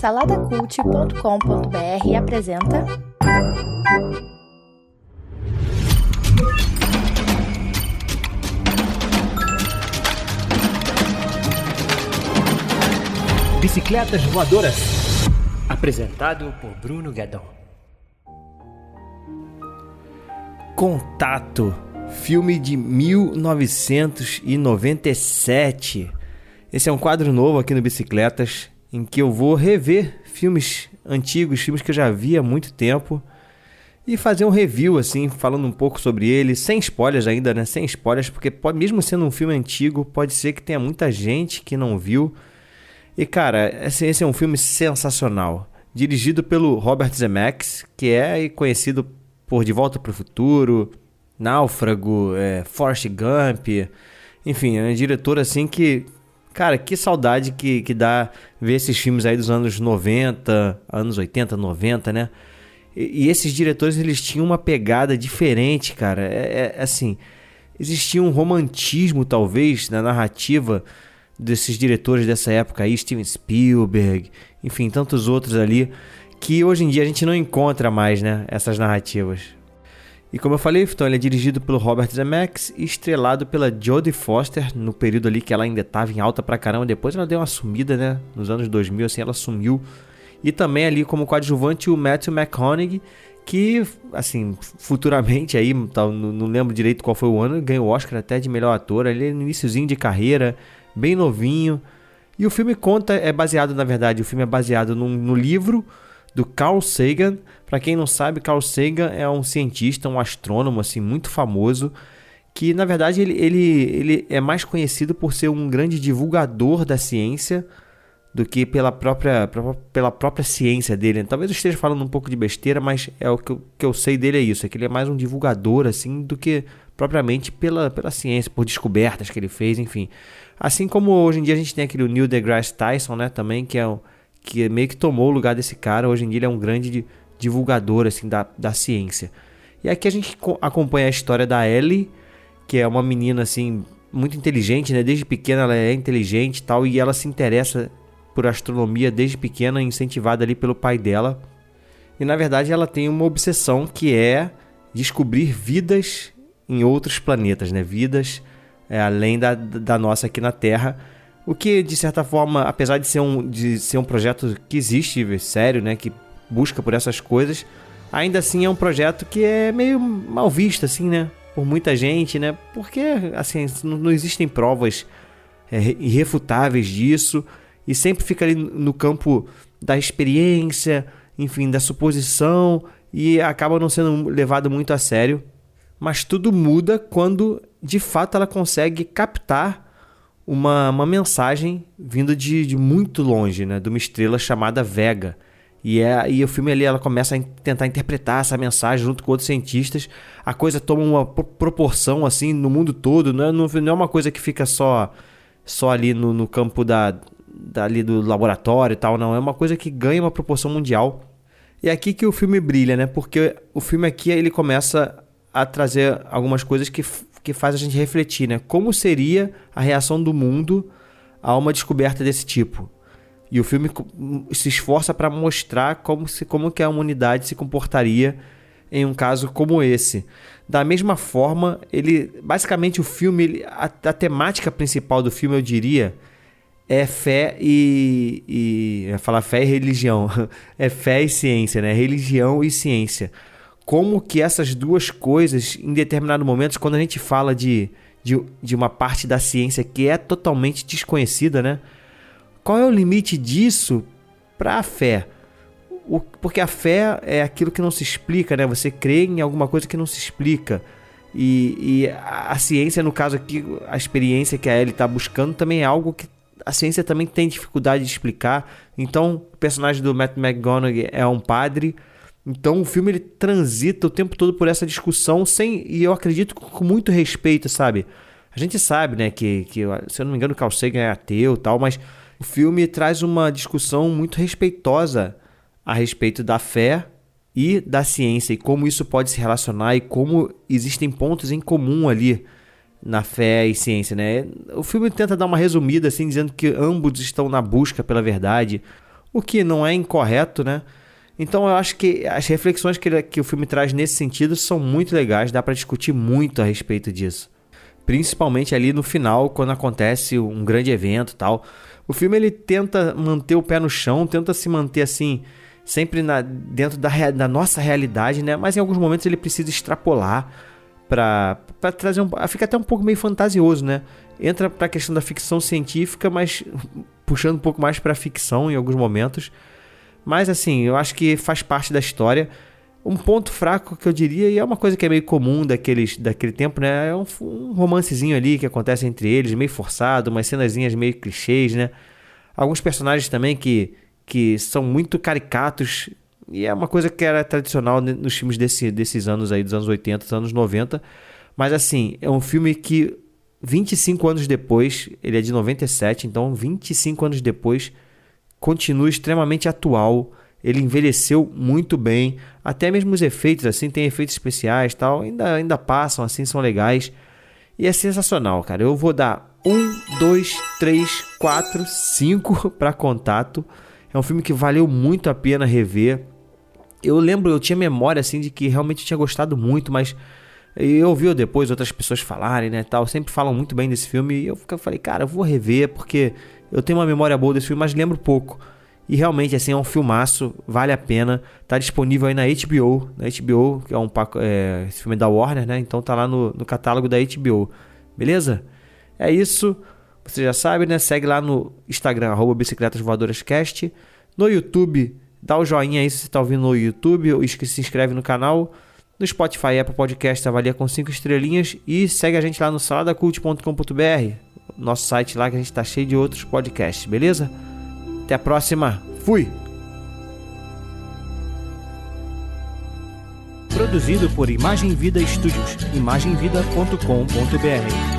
Saladacult.com.br apresenta Bicicletas Voadoras, apresentado por Bruno Guedon. Contato, filme de 1997. Esse é um quadro novo aqui no Bicicletas, em que eu vou rever filmes antigos, filmes que eu já vi há muito tempo, e fazer um review, assim, falando um pouco sobre ele, sem spoilers ainda, né? Sem spoilers, porque mesmo sendo um filme antigo, pode ser que tenha muita gente que não viu. E, cara, esse é um filme sensacional, dirigido pelo Robert Zemeckis, que é conhecido por De Volta para o Futuro, Náufrago, Forrest Gump, enfim, é um diretor assim que, cara, que saudade que dá ver esses filmes aí dos anos 90, anos 80, 90, né? E esses diretores, eles tinham uma pegada diferente, cara, assim, existia um romantismo, talvez, na narrativa desses diretores dessa época aí, Steven Spielberg, enfim, tantos outros ali, que hoje em dia a gente não encontra mais, né, essas narrativas. E como eu falei, então, ele é dirigido pelo Robert Zemeckis e estrelado pela Jodie Foster, no período ali que ela ainda estava em alta pra caramba. Depois ela deu uma sumida, né, nos anos 2000, assim, ela sumiu. E também ali como coadjuvante o Matthew McConaughey, que, assim, futuramente aí, não lembro direito qual foi o ano, ganhou o Oscar até de melhor ator, ali no iniciozinho de carreira, bem novinho. E o filme o filme é baseado no livro do Carl Sagan. Para quem não sabe, Carl Sagan é um cientista, um astrônomo assim, muito famoso, que na verdade ele é mais conhecido por ser um grande divulgador da ciência do que pela própria ciência dele. Talvez eu esteja falando um pouco de besteira, mas o que eu sei dele é isso, é que ele é mais um divulgador assim, do que propriamente pela ciência, por descobertas que ele fez, enfim. Assim como hoje em dia a gente tem aquele Neil deGrasse Tyson, né, também, que meio que tomou o lugar desse cara. Hoje em dia ele é um grande divulgador assim, da ciência. E aqui a gente acompanha a história da Ellie, que é uma menina assim, muito inteligente, né? Desde pequena ela é inteligente e tal, e ela se interessa por astronomia desde pequena, incentivada ali pelo pai dela. E na verdade ela tem uma obsessão que é descobrir vidas em outros planetas, né? Vidas além da nossa aqui na Terra. O que, de certa forma, apesar de ser um projeto que existe, sério, né, que busca por essas coisas, ainda assim é um projeto que é meio mal visto, assim, né, por muita gente, né, porque, assim, não existem provas irrefutáveis disso, e sempre fica ali no campo da experiência, enfim, da suposição, e acaba não sendo levado muito a sério. Mas tudo muda quando, de fato, ela consegue captar uma mensagem vindo de muito longe, né, de uma estrela chamada Vega. E o filme ali, ela começa a tentar interpretar essa mensagem junto com outros cientistas. A coisa toma uma proporção assim no mundo todo, não é uma coisa que fica só ali no campo ali do laboratório e tal, não. É uma coisa que ganha uma proporção mundial. E é aqui que o filme brilha, né, porque o filme aqui ele começa a trazer algumas coisas que faz a gente refletir, né? Como seria a reação do mundo a uma descoberta desse tipo? E o filme se esforça para mostrar como que a humanidade se comportaria em um caso como esse. Da mesma forma, basicamente o filme, a temática principal do filme, eu diria, é fé eu ia falar fé e religião. É fé e ciência, né? Religião e ciência. Como que essas duas coisas, em determinado momento, quando a gente fala de uma parte da ciência que é totalmente desconhecida, né? Qual é o limite disso para a fé? Porque a fé é aquilo que não se explica, né? Você crê em alguma coisa que não se explica. E a ciência, no caso aqui, a experiência que a Ellie está buscando também é algo que a ciência também tem dificuldade de explicar. Então, o personagem do Matt McConaughey é um padre. Então o filme ele transita o tempo todo por essa discussão e eu acredito com muito respeito, sabe? A gente sabe, né, que se eu não me engano o Carl Sagan é ateu e tal, mas o filme traz uma discussão muito respeitosa a respeito da fé e da ciência e como isso pode se relacionar e como existem pontos em comum ali na fé e ciência, né? O filme tenta dar uma resumida assim, dizendo que ambos estão na busca pela verdade. o que não é incorreto, né? Então eu acho que as reflexões que o filme traz nesse sentido são muito legais, dá para discutir muito a respeito disso. Principalmente ali no final, quando acontece um grande evento e tal. O filme ele tenta manter o pé no chão, tenta se manter assim, sempre dentro da nossa realidade, né? Mas em alguns momentos ele precisa extrapolar para trazer fica até um pouco meio fantasioso, né? Entra para a questão da ficção científica, mas puxando um pouco mais para a ficção em alguns momentos. Mas assim, eu acho que faz parte da história. Um ponto fraco que eu diria, e é uma coisa que é meio comum daquele tempo, né? É um romancezinho ali que acontece entre eles, meio forçado, umas cenazinhas meio clichês, né? Alguns personagens também que são muito caricatos, e é uma coisa que era tradicional nos filmes desses anos aí, dos anos 80, dos anos 90. Mas assim, é um filme que 25 anos depois, ele é de 97, então 25 anos depois, continua extremamente atual. Ele envelheceu muito bem, até mesmo os efeitos, assim, tem efeitos especiais e tal, ainda passam, assim, são legais. E é sensacional, cara. Eu vou dar 1, 2, 3, 4, 5 para Contato. É um filme que valeu muito a pena rever. Eu lembro, eu tinha memória, assim, de que realmente tinha gostado muito, mas eu ouvi depois outras pessoas falarem, né, tal, sempre falam muito bem desse filme, e eu falei, cara, eu vou rever, porque eu tenho uma memória boa desse filme, mas lembro pouco. E realmente, assim, é um filmaço, vale a pena. Tá disponível aí na HBO. Na HBO, que esse filme é da Warner, né? Então tá lá no catálogo da HBO. Beleza? É isso. Você já sabe, né? Segue lá no Instagram, @bicicletasvoadorascast. No YouTube, dá o joinha aí se você tá ouvindo no YouTube. Ou se inscreve no canal. No Spotify, Apple Podcast, avalia com 5 estrelinhas. E segue a gente lá no saladacult.com.br. Nosso site lá que a gente tá cheio de outros podcasts. Beleza? Até a próxima. Fui! Produzido por Imagem Vida Studios. imagemvida.com.br